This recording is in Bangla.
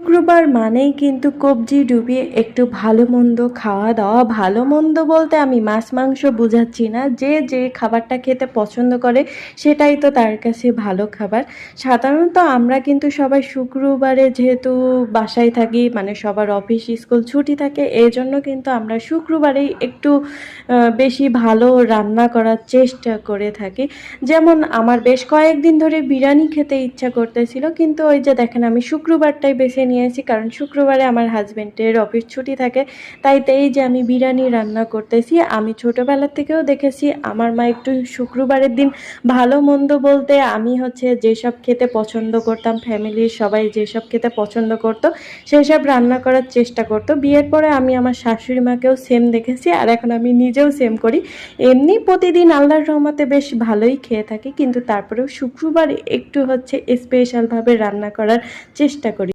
শুক্রবার মানেই কিন্তু কবজি ডুবিয়ে একটু ভালো মন্দ খাওয়া দাওয়া। ভালো মন্দ বলতে আমি মাছ মাংস বুঝাচ্ছি না, যে যে খাবারটা খেতে পছন্দ করে সেটাই তো তার কাছে ভালো খাবার। সাধারণত আমরা কিন্তু সবাই শুক্রবারে যেহেতু বাসায় থাকি, মানে সবার অফিস স্কুল ছুটি থাকে, এই জন্য কিন্তু আমরা শুক্রবারেই একটু বেশি ভালো রান্না করার চেষ্টা করে থাকি। যেমন আমার বেশ কয়েকদিন ধরে বিরিয়ানি খেতে ইচ্ছা করতেছিল, কিন্তু ওই যে দেখেন আমি শুক্রবারটাই বেছে নিয়েছি, কারণ শুক্রবারে আমার হাজব্যান্ডের অফিস ছুটি থাকে। তাই এই যে আমি বিরিয়ানি রান্না করতেছি। আমি ছোটোবেলা থেকেও দেখেছি আমার মা একটু শুক্রবারের দিন ভালো মন্দ বলতে আমি হচ্ছে যেসব খেতে পছন্দ করতাম, ফ্যামিলির সবাই যেসব খেতে পছন্দ করতো সেসব রান্না করার চেষ্টা করতো। বিয়ের পরে আমি আমার শাশুড়ি মাকেও সেম দেখেছি, আর এখন আমি নিজেও সেম করি। এমনি প্রতিদিন আল্লাহর রহমতে বেশ ভালোই খেয়ে থাকি, কিন্তু তারপরেও শুক্রবার একটু হচ্ছে স্পেশালভাবে রান্না করার চেষ্টা করি।